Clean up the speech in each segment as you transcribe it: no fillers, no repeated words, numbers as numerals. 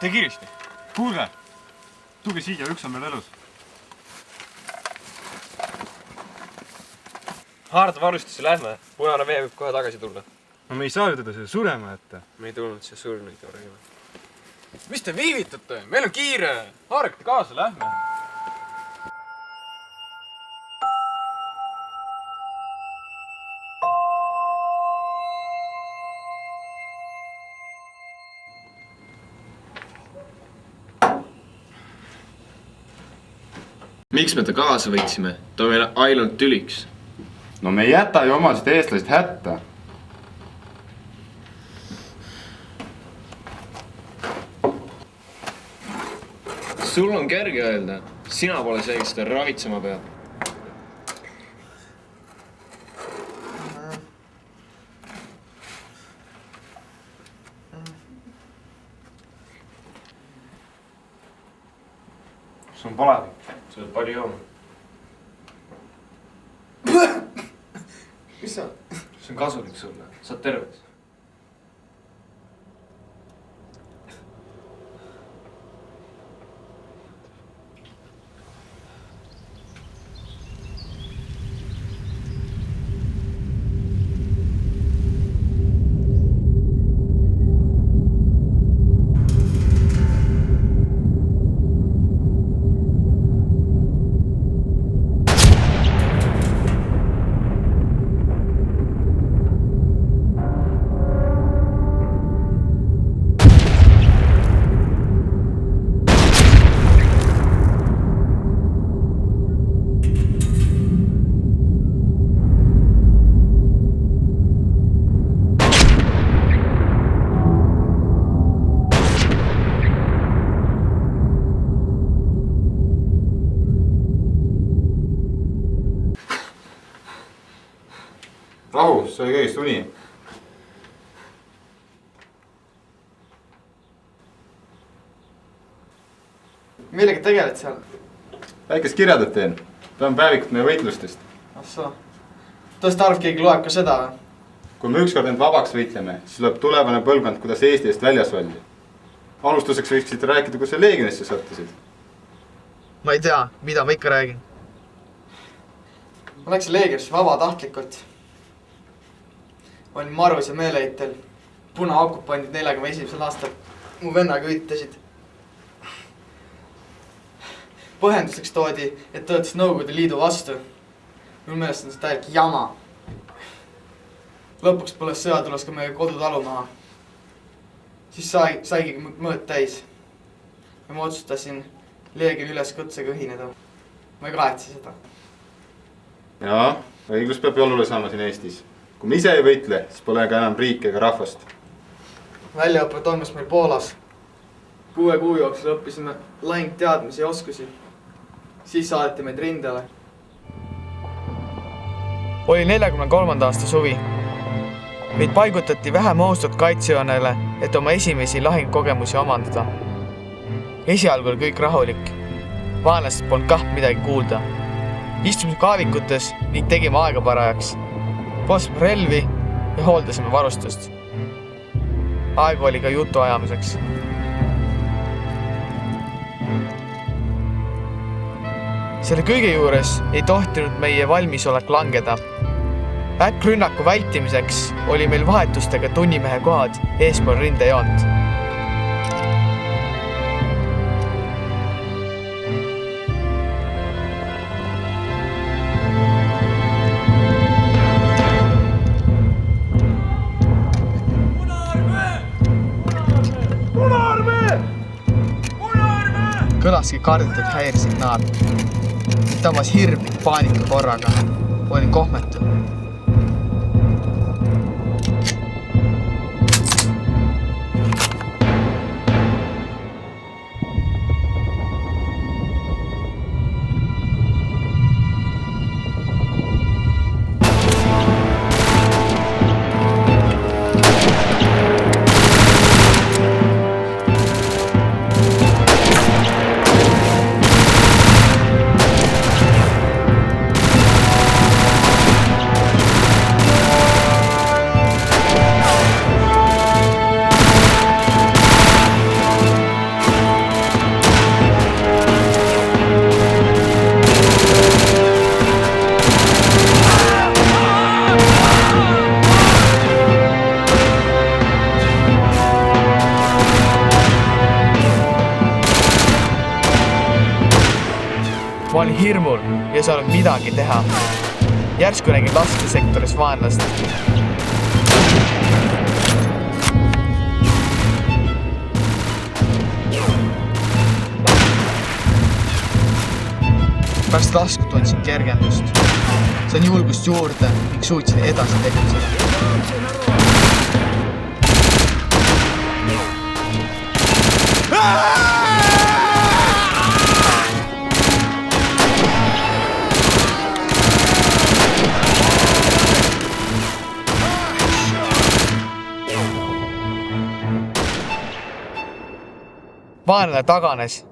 Tee kiiresti. Kuulge! Tuge siia, üks on veel elus. Haarda varustisse lähme. Punane vee võib kohe tagasi tulla. No me ei saa ju teda siia surema jätta. Me ei tulnud siia surnuid juurde. Mis te viivitate? Meil on kiire! Haarake kaasa, lähme! Miks me ta kaasa võtsime? Ta meile ainult tüliks. No me ei jäta ju omasid eestlased hätta. Sul on kerge öelda. Sina pole see, kes ta ravitsema peab. Sul on palavik. Sa oled palju jooma. Mis sa? See on kasulik sulle. Saad terveks. Rahu, see oli kõigest uni. Millega tegeled seal? Väikest kirjadat teen. Ta on päevikut meie võitlustest. Assoo. Tõest arv keegi loeb ka seda või? Kui me ükskord end vabaks võitleme, siis loeb tulevane põlvkond, kuidas Eesti eest väljas oldi. Alustuseks võiksite rääkida, kus sa Leegionisse sattusid. Ma ei tea, mida ma ikka räägin. Ma läksin Leegionisse vabatahtlikult. Olin marus ja meeleheitel. Punaokupandid 41. aastal mu vennaga ütlesid. Põhjenduseks toodi, et töötas Nõukogude Liidu vastu. Minu meelest on see täielik jama. Lõpuks põles sõja tules ka meie kodu talu maha. Siis saigi mõõt täis. Ja ma otsustasin Leegioni üleskutsega ühineda. Ma ei kahetse seda. Jaa, õiglus peab jolule saama siin Eestis. Kui me ise ei võitle, siis pole ka enam riiki ega rahvast. Väljaõppe toimus meil Poolas. 6 kuu jooksul õppisime laingteadmisi ja oskusi. Siis saadeti meid rindele. Oli 43. aasta suvi. Meid paigutati vähem ohustatud kaitsejoonele, et oma esimesi lahingkogemusi omandada. Esialgu oli kõik rahulik. Vaenlastest polnud kah midagi kuulda. Istumise kaavikutes ning tegime aega parajaks. Postsime relvi ja hooldasime varustust. Aega oli ka jutu ajamiseks. Selle kõige juures ei tohtinud meie valmisolek langeda. Äkkrünnaku vältimiseks oli meil vahetustega tunnimehe kohad eespool rindejoont. Kõlaski kardetud häirisignaal. Tamas hirm ning paanika korraga. Olin kohmetu. olin hirmul ja ei saanud midagi teha. Järsku nägin laskesektoris vaenlast. Pärast lasku tundsin kergendust. Sain julgust juurde ning suutsin edasi tegutseda. Vaenlane taganes.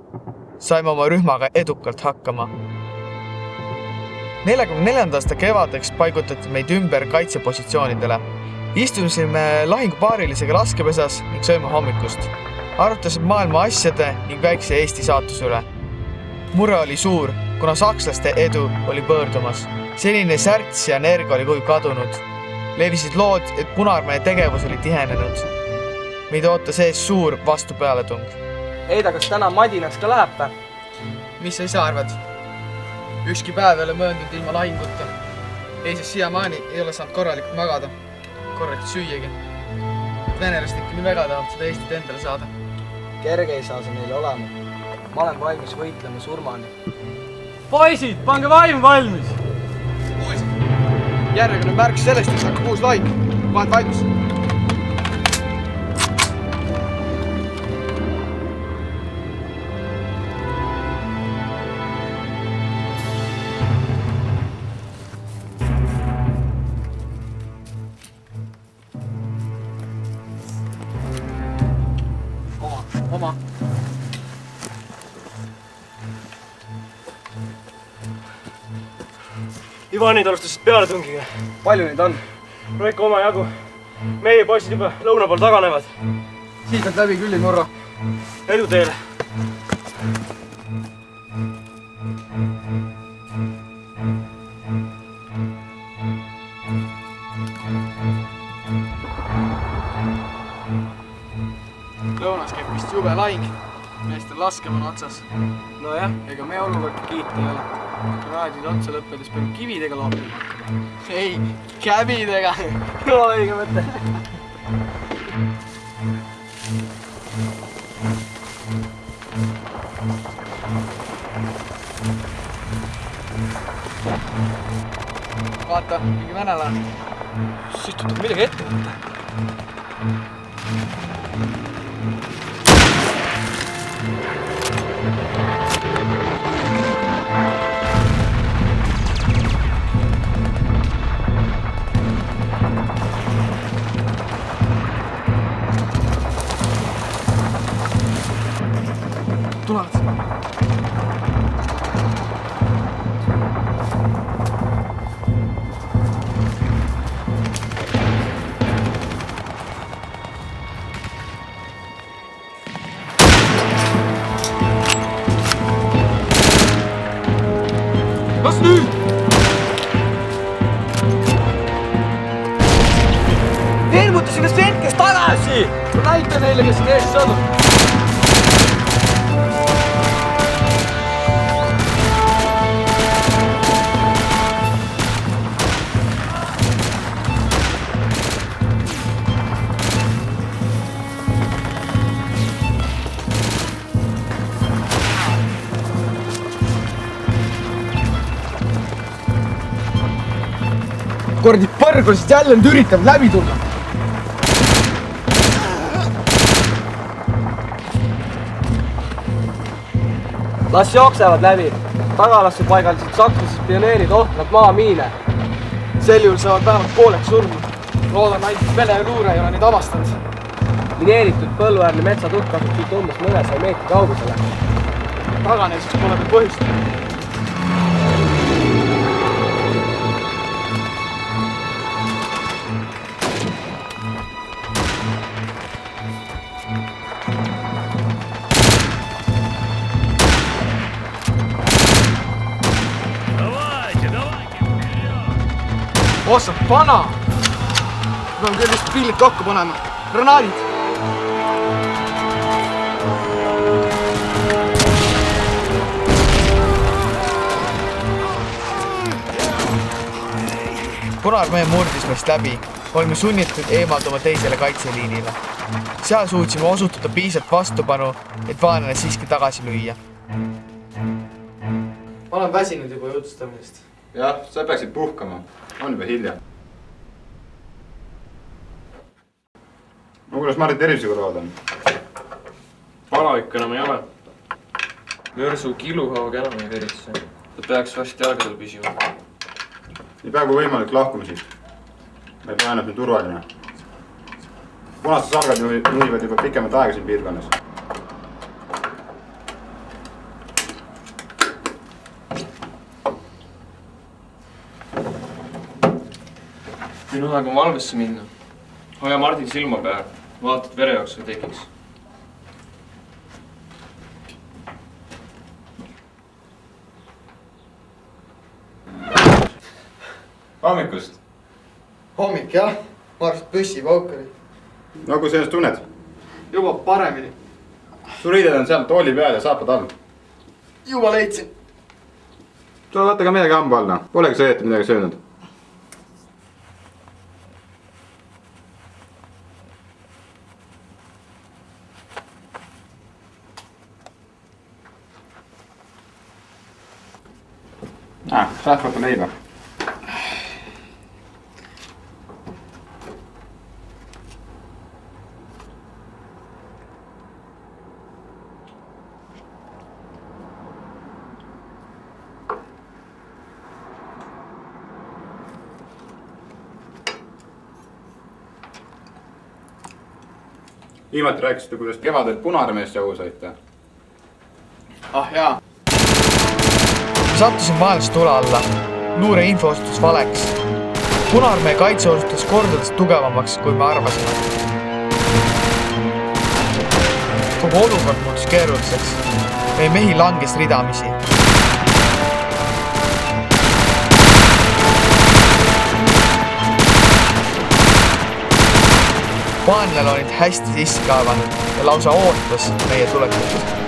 Saime oma rühmaga edukalt hakkama. 44. aasta kevadeks paigutati meid ümber kaitsepositsioonidele. Istusime lahingupaarilisega laskepesas ning söime hommikust. Arutasime maailma asjade ning väikse Eesti saatuse üle. Mure oli suur, kuna sakslaste edu oli pöördumas. Selline särts ja energia oli kui kadunud. Levisid lood, et punaarmee tegevus oli tihenenud. Meid ootas ees suur vastupealetung. Eida, kas täna madinaks ka läheb pä? Mis sa ise arvad? Ükski päev ei ole möödunud ilma lahinguta. Eestis siiamaani ei ole saanud korralikult magada. Korralikult süüagi. Venelased ikka nii väga tahavad seda Eestit endale saada. Kerge ei saa see neile olema. Ma olen valmis võitlema surmani. Poisid, pange vaim valmis! Kuulsid? Järjekordne märk sellest, et hakkab uus lahing. Vahed valmis. Oma. Ivanid alustasid pealetungiga. Palju neid on? No ikka oma jagu. Meie poisid juba lõuna pool taganevad. Siit on läbi külli murra. Edu teile! Lõunas käib vist jube lahing. Meestel laskemoon otsas. No jah, ega me olukord kiita ei ole. Raadid otsa lõppedes peab kividega loopima hakkama. Ei, käbidega. No õige mõte. Vaata, mingi venelane. Siis tuleb midagi ette võtta. Tulevad. Las nüüd! Ilmutasin kas hetkest tagasi! Näita neile, kes on ees sõdub. Kordi põrgulised jälle nüüd üritavad läbi tulla. Las jooksevad läbi. Tagalasse paigalisid saklased pioneerid ohtrad maamiine. Sel juhul saavad vähemalt pooleks surma. Loodan ainult Vene luure ei ole neid avastanud. Mineeritud põlluäärne metsatukk asub siit umbes mõnesaja meetri kaugusele. Taganemiseks pole veel põhjust. Ossa, pana! Peame küll vist pillid kokku panema. Granaadid! Punaarmee murdis meist läbi, olime sunnitud eemalduma teisele kaitseliinile. Seal suutsime osutuda piisavalt vastupanu, et vaenlane siiski tagasi lüüa. Ma olen väsinud juba jutustamisest. jah, sa peaksid puhkama. On juba hilja. No kuidas Marti tervisega lood on? Palavik enam ei ole. Mörsu kiluhaaga enam ei veritse. Ta peaks vast jalgadel püsima. Nii peaaegu võimalik lahkume siit. Me ei pea ennast nüüd turvaline. Punased salgad juhivad juba pikemat aega siin piirkonnas. Minu aeg on valvesse minna. Hoia Mardi silma peal. Vaata, et verejooksu ei tekiks. Hommikust! Hommik jah, Mart püssi paukari. No kui sa ennast tunned? Juba paremini. Su riided on seal tooli peal ja saapad all. Juba leidsin. Tule võtta ka midagi hamba alla. Polegi sa õieti midagi söönud. Saad võtta leiba. Viimati rääkisite, kuidas kevadel Punaarmeest jagu saite. Ah jaa. Sattusin vaenlase tule alla. Luure info osutus valeks. Punaarmee kaitse osutus kordades tugevamaks, kui me arvasime. Kogu olukord muutus keeruliseks. Meie mehi langes ridamisi. Vaenlane olid hästi sisse kaevanud ja lausa ootas meie tulekut.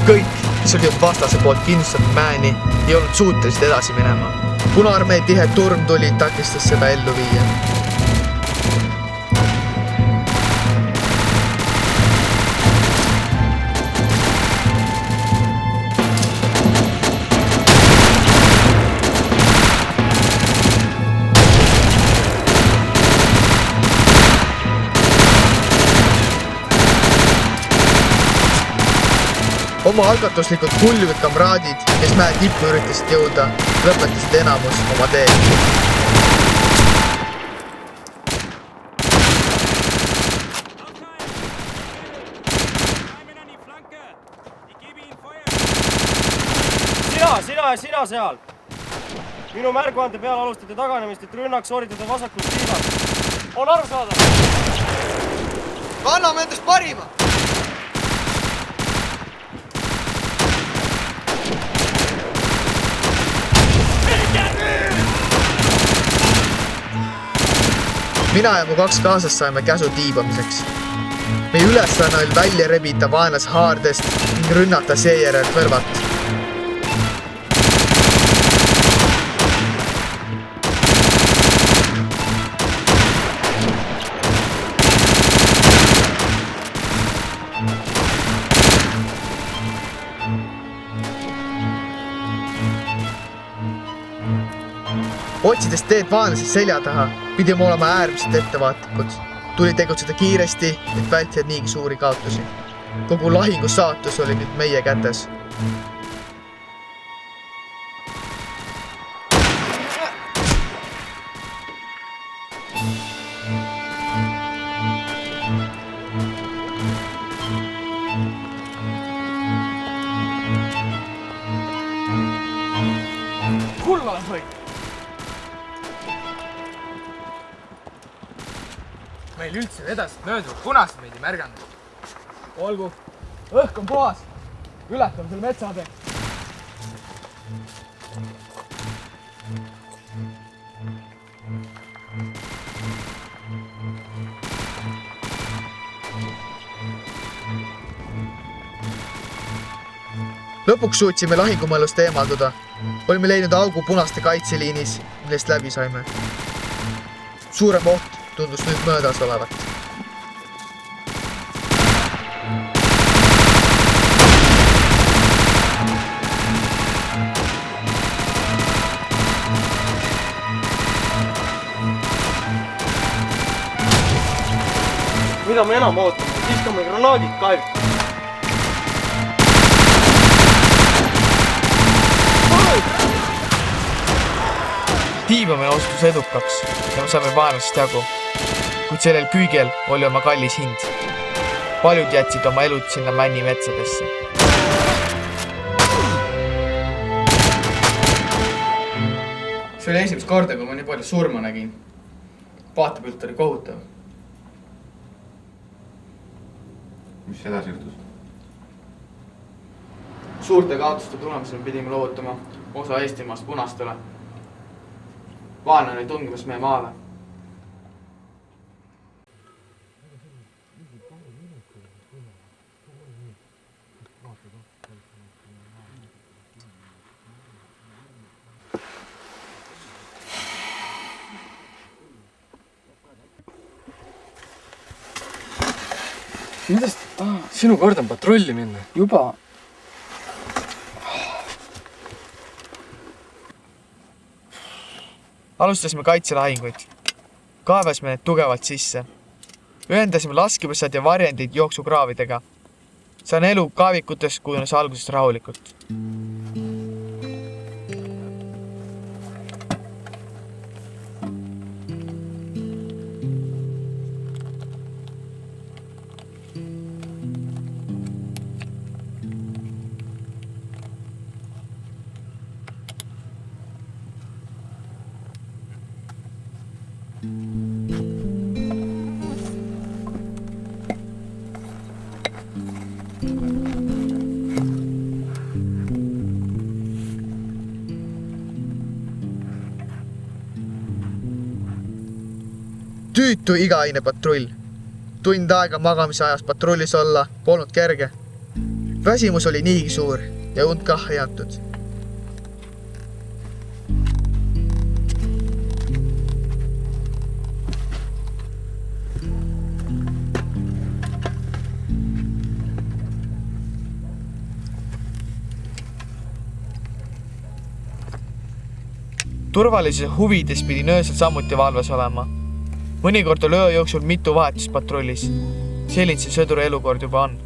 Kõik, kes olid vastase poolt kindlustatud mäeni, ei olnud suutelised edasi minema. Punaarmee tihe turm tuli takistas seda ellu viia. Oma algatuslikud kuljuvad kamraadid, kes mäe tippu üritasid jõuda, lõpetasid enamus oma teed. Sina seal! Minu märguande peal alustate taganemist, et rünnak sooritada vasakult tiivalt. On aru saada? Anname endast parima! Mina ja mu 2 kaasast saime käsu tiibamiseks. Meie ülesanne oli välja rebida vaenlase haardest ning rünnata seejärel kõrvalt. Otsides teed vaenlase selja taha, pidime olema äärmiselt ettevaatlikud. Tuli tegutseda kiiresti, et vältida niigi suuri kaotusi. Kogu lahingu saatus oli nüüd meie kätes. Hull olen või? Meil üldse vedasid möödunud punased meid ei märganud. Olgu, õhk on puhas. Ületame selle metsade. Lõpuks suutsime lahingumõllust eemalduda. Olime leidnud augu punaste kaitseliinis, millest läbi saime. Suurem oht tundus nüüd möödas olevat. Mida me enam ootame? Viskame granaadid kaevik. Tiibamine osutus edukaks ja me saime vaenlasest jagu, kuid sellel küügel oli oma kallis hind. Paljud jätsid oma elud sinna männi metsadesse. See oli esimest korda, kui ma nii palju surma nägin. Vaatepilt oli kohutav. Mis edasi juhtus? Suurte kaotuste tulemusel pidime loovutama osa Eestimaast punastele. Vaenlane oli tungimas meie maale. Millest? Sinu kord on patrulli minna. Juba. Alustasime kaitselahinguid. Kaevasime need tugevalt sisse. Ühendasime laskepõssad ja varjendid jooksukraavidega. Saan elu kaavikutes kujunes algusest rahulikult. Tüütu igaine patrull. Tund aega magamise ajas patrullis olla polnud kerge. Väsimus oli niigi suur ja und kah ei antud. Turvalisuse huvides pidi öösel samuti valves olema. Mõnikord oli öö jooksul mitu vahetust patrullis. Selline see sõduri elukord juba on.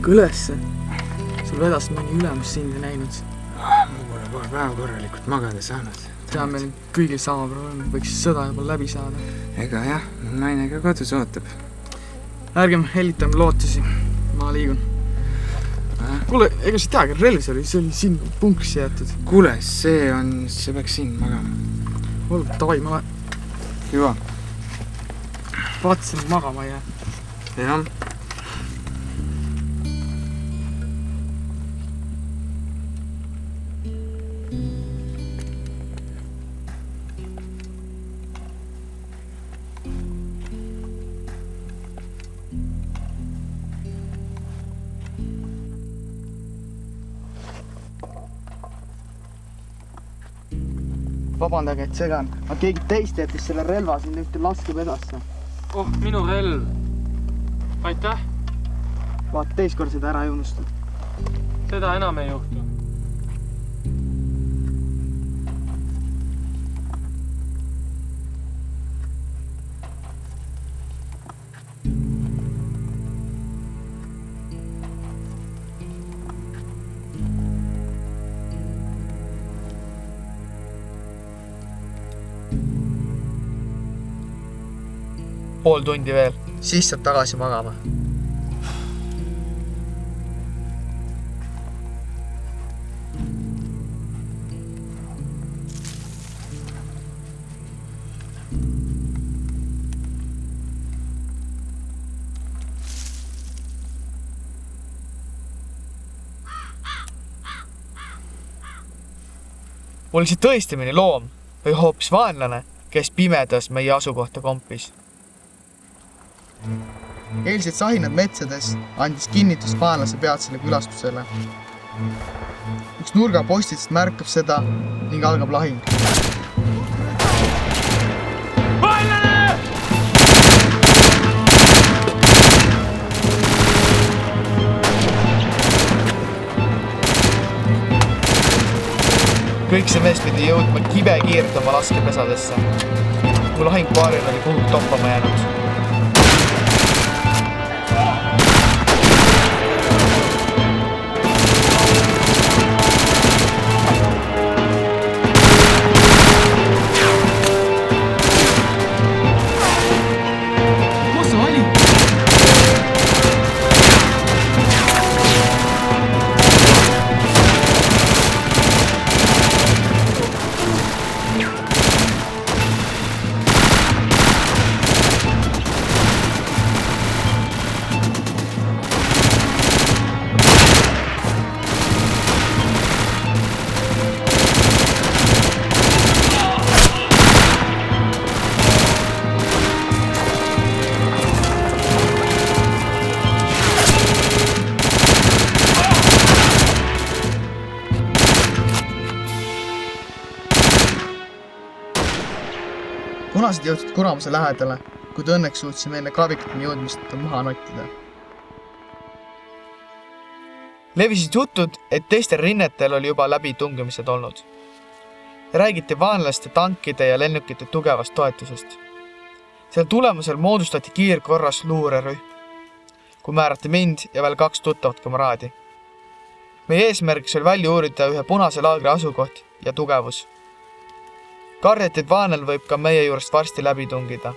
ärka ülesse. Sul vedas mõni ülemus sind ei näinud. Ma pole paar päeva korralikult magada saanud. Tea, meil on kõigil sama probleem. Võiks sõda juba läbi saada. Ega jah, naine ka kodus ootab. Ärgem hellitam lootusi. Ma liigun. Kuule, ega sa teagi, relv see oli siin punkrisse jäetud. Kuule, see peaks siin magama. Olgu, tavai, ma Juba. vaatasin, magama ei jää. Jah. Vabandage, et segan. Aga keegi teist jättis selle relva siin ühte laskepedasse. Oh, minu relv. Aitäh. Vaat teist kord seda ära ei unusta. Seda enam ei juhtu. Pool tundi veel. Siis saad tagasi magama. Oli see tõesti mõni loom või hoopis vaenlane, kes pimedas meie asukohta kompis? Eilsed sahinad metsades andis kinnitust vaenlase peatsele külastusele. Üks nurgapostitest märkab seda ning algab lahing. Kõik see mees pidi jõudma kibe kiirt oma laskepesadesse. Mu lahingpaaril oli kuhug toppama jäänud. Punased jõudsid kuramuse lähedale, kuid õnneks suutsime enne kavikuteni jõudmist maha nottida. Levisid jutud, et teistel rinnetel oli juba läbitungimised olnud. Räägiti vaenlaste tankide ja lennukite tugevast toetusest. Selle tulemusel moodustati kiirkorras luurerühm, kui määrati mind ja veel 2 tuttavat kamaraadi. Meie eesmärgiks oli välja uurida ühe punase laagri asukoht ja tugevus. Kardeti, et vaenel võib ka meie juurest varsti läbi tungida.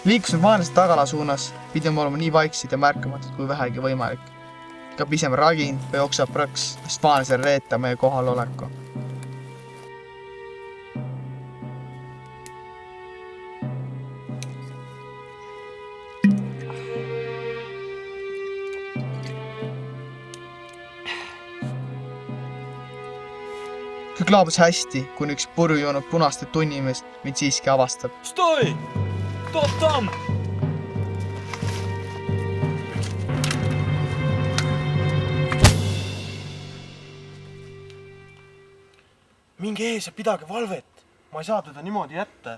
Liikusime vaenlaste tagala suunas, pidime olema nii vaiksid ja märkamatud kui vähegi võimalik. Ka pisem ragin või oksab prõks, sest vaenlasel reeta meie kohal oleku. Kõik laabus hästi, kuni üks purju joonud punaste tunnimeest mind siiski avastab. Stoi! Stop tam! minge ees ja pidage valvet. Ma ei saa teda niimoodi jätta.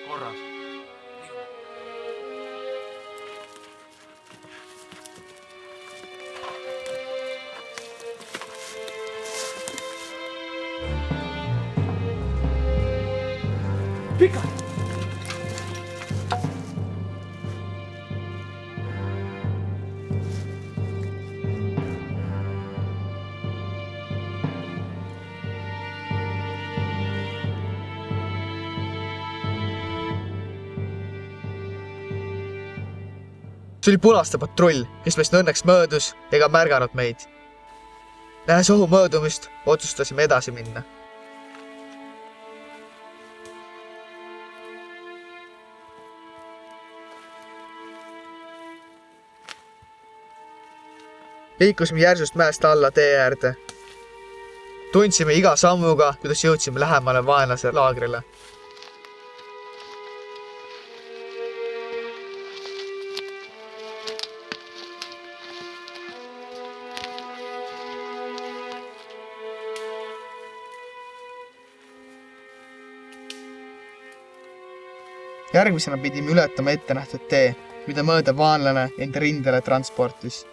Korras. Pika! See oli punaste patrull, kes meist õnneks möödus ega märganud meid. Nähes ohu möödumist, otsustasime edasi minna. Liikusime järsust mäest alla tee äärde. Tundsime iga sammuga, kuidas jõudsime lähemale vaenlase laagrile. Järgmisena pidime ületama ettenähtud tee, mida mööda vaenlane enda rindele transportis.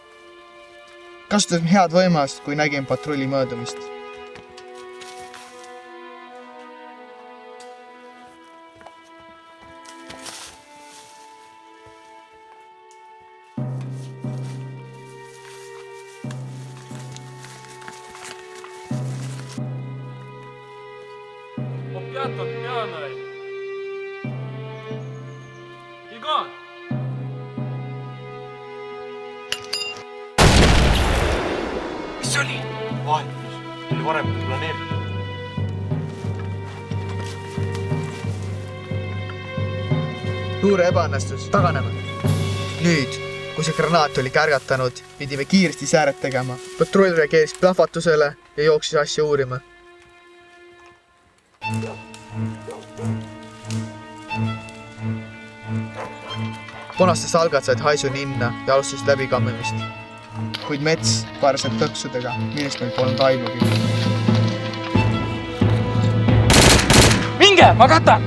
Kasutasime head võimalust, kui nägime patrulli möödumist. Mis oli? Vahetus. Tuli varem planeeritud. Luure ebaõnnestus, taganeme. Nüüd, kui see granaat oli kärgatanud, pidime kiiresti sääret tegema. Patrull reageeris plahvatusele ja jooksis asja uurima. Punaste salgad said haisu ninna ja alustasid läbikammimist. Kuid mets paarased tõksudega, millest meil polnud aimugi. Minge, ma katan!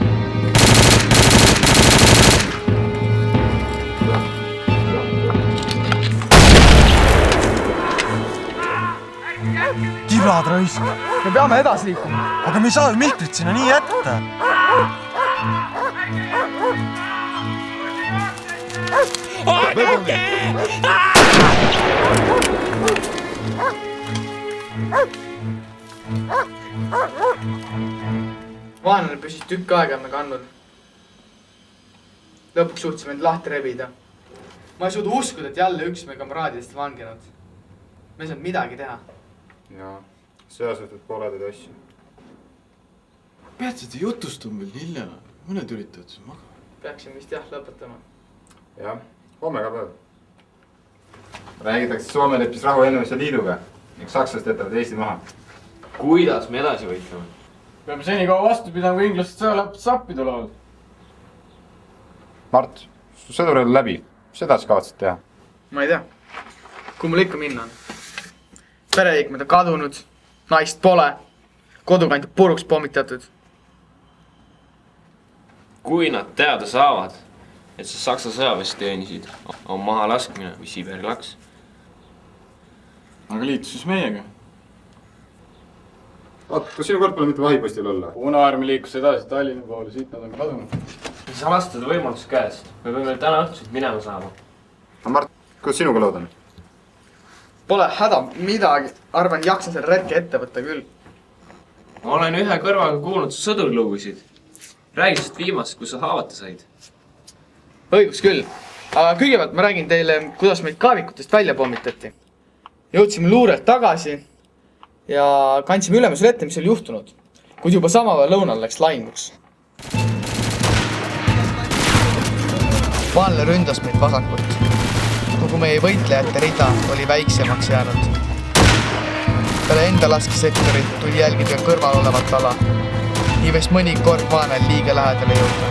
Tiblad raisk. Me peame edasi liikuma. Aga me ei saa ju Miltrit sinna nii jätta. Vaenlane püsis tükk aega me kandnud. Lõpuks suutsime end lahti rebida. Ma ei suuda uskuda, et jälle üks me kamraadidest vanginud. Me ei saanud midagi teha. Ja sõjasõhtad pooletud asju. Pead seda jutustama veel hilja. Mõned üritavad siin magama. Peaksime vist jah lõpetama. Jah, homme ka päev. Räägitakse, et Soome leppis rahu ennemise liiduga ning sakslased jätavad Eesti maha. Kuidas me edasi võitleme? Peame senikaua vastu pidama, kui inglased sõjalapud sappi tulevad. Mart, su sõdur oli läbi. Seda sa kavatsed teha? Ma ei tea. Kui mul ikka minna on? Pereliikmed on kadunud, naist pole, kodukant puruks pommitatud. Kui nad teada saavad, et sa Saksa sõjaväes teenisid, on maha laskmine või Siberi laks. Aga liitus siis meiega. Kas sinu kord pole mitte vahipostil olla? Punaarmi liikus edasi Tallinna poole, siit nad on kadunud. Sa lastada võimalust käest. Me peame täna õhtuselt minema saama. Mart, kuidas sinuga lood on? Pole häda midagi, arvan jaksan selle retke ette võtta küll. Ma olen ühe kõrvaga kuulnud su sõdurlugusid. Räägi sest viimast, kus sa haavata said. Õigus küll, aga kõigepealt ma räägin teile, kuidas meid kaevikutest välja pommitati. Jõudsime luurelt tagasi ja kandsime ülemusele ette, mis oli juhtunud. Kuid juba samaväe lõunal läks lahinguks. Vaenlane ründas meid vasakult. Kogu meie võitlejate rida oli väiksemaks jäänud. Peale enda laskesektorit tuli jälgida kõrval olevat ala. Nii võis mõni kord vaenlane liiga lähedale jõuda.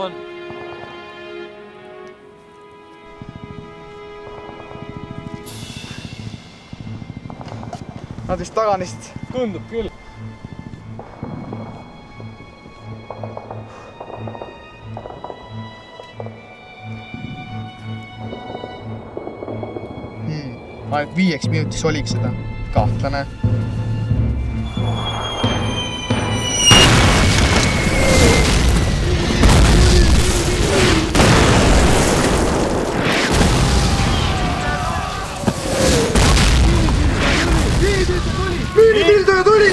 On. Nad vist taganesid. Tundub küll. Ainult 5 minutiks oliks seda. Kahtlane. Miinipilduja tuli!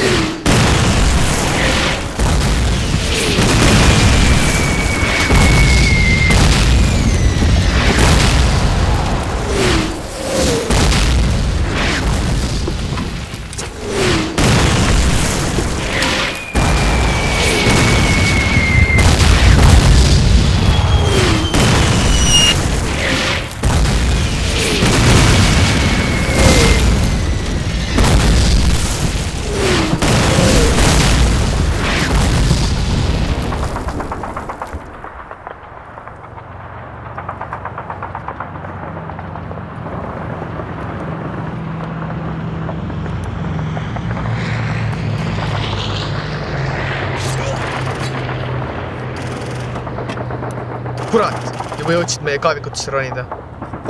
Kurat, juba jõudsid meie kaevikutesse ronida.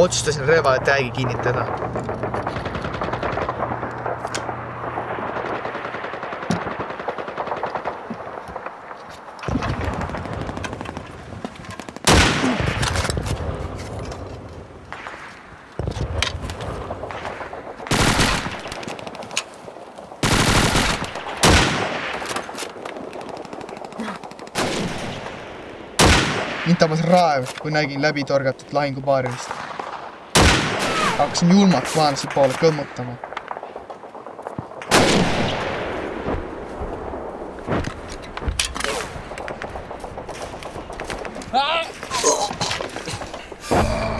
Otsustasin relvale täägi kinnitada. Mind tabas raev, kui nägin läbi torgatud lahingupaarimist. Hakkasin julmalt vaenlase poole kõmmutama.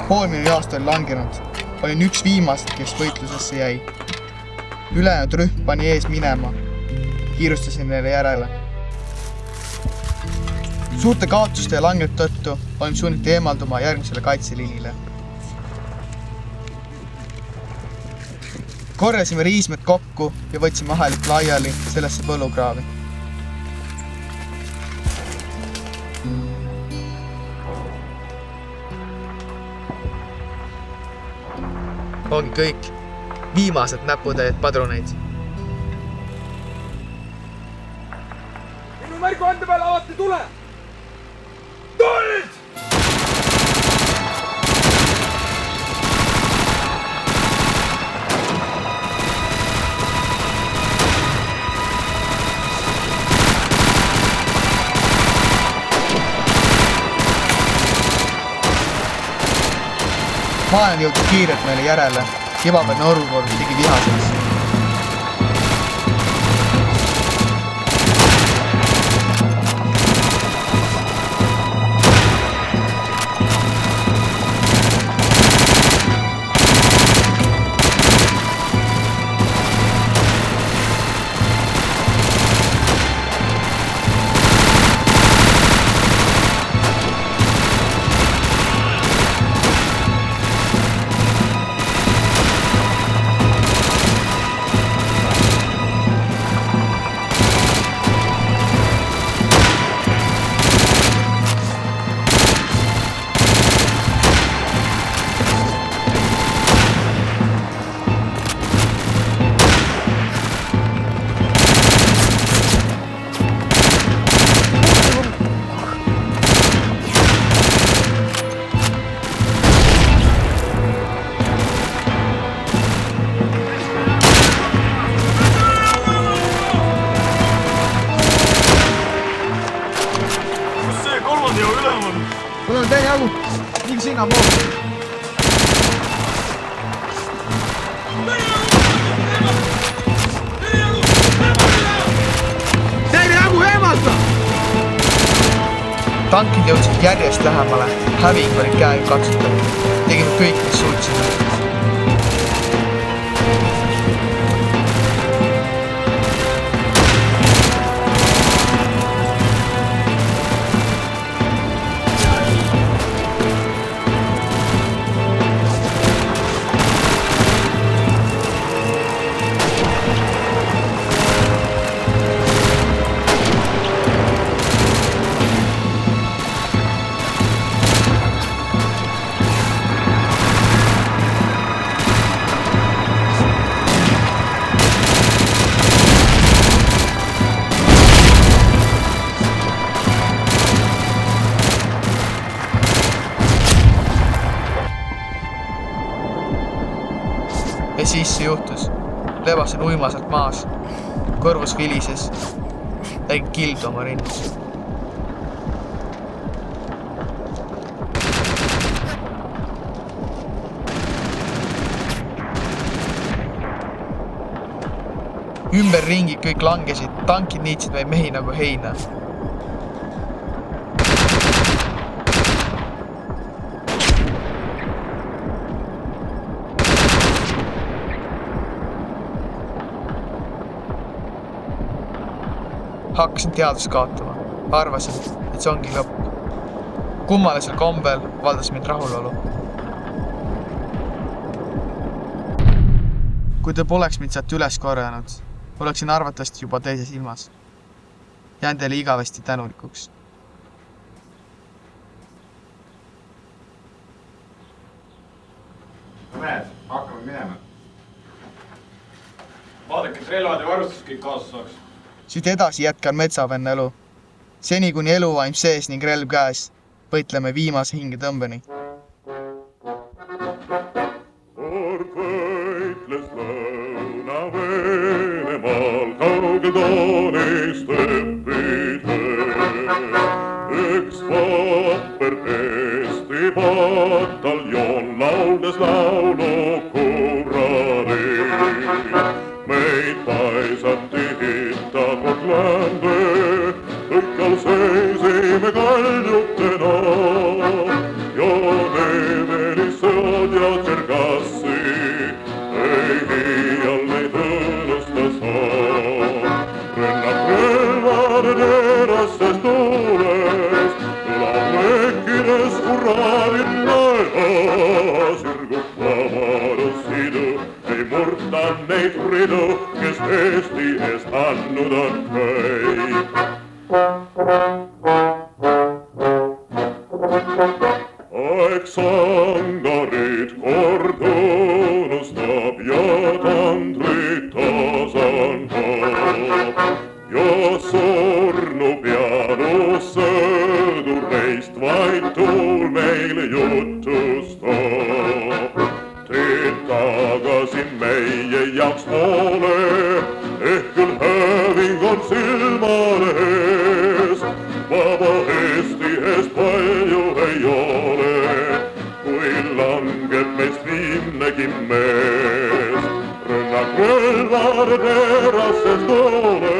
Pool minu jaost oli langenud. Olin üks viimast, kes võitlusesse jäi. Ülejäänud rühm pani ees minema. Kiirustasin neile järele. Suurte kaotuste ja langenud tõttu olin sunniti eemalduma järgmisele kaitseliinile. Korjasime riismed kokku ja võtsime ahelik laiali sellesse põlukraavi. Ongi kõik. Viimased näputäied padruneid. Minu märguande peale avati tule! Tuld! Vaenlane jõudis kiirelt meile järele. Kivapäevne olukord tegi vihaseks. Mul on teine jagu. Liigi sinna poole. Teine jagu eemalda! Tankid jõudsid järjest lähemale. Häving oli käega katsutav. Tegime kõik, mis suutsime. siis see juhtus? Lebasin uimaselt maas. Kõrvus vilises. Nägin kildu oma rinnas. Ümber ringi kõik langesid, tankid niitsid meid mehi nagu heina. Hakkasin teadust kaotama. Arvasin, et see ongi lõpp. Kummalisel kombel valdas mind rahulolu. Kui te poleks mind sealt üles korjanud, oleksin arvatavasti juba teises ilmas. Jään teile igavesti tänulikuks. No mehed, hakkame minema. Vaadake, et relvad ja varustus kõik kaasa saaks. Siit edasi jätkan metsavenna elu. Seni kuni eluvaim sees ning relv käes, võitleme viimase hinge tõmbeni. Venemaal kaugel toonist õppide. Üks vapper Eesti pataljon lauldes laulu kuradi. Meid paisati hittatud lände, õkkal seisime kaljutena. Ja nevelis sõod ja Tšergassi, ei hiial neid õnnusta saa. Rünnak relvade terasest tuulest, kõlab lekkides kuraalin naela. Sirgub vabadushidu, ei murta neid ridu, kes Eesti eest andnud on kõik. Aeg sangarid kord unustab ja tandrid tasandab. Ja surnu peanu sõdureist vaid tuul meile jutustab. Teed tagasi meie jaoks poole, ehk küll häving on silmade ees. Vaba Eesti ees palju ei ole, kui langeb meist viimnegi mees. Rünnak relvade terasest tuule,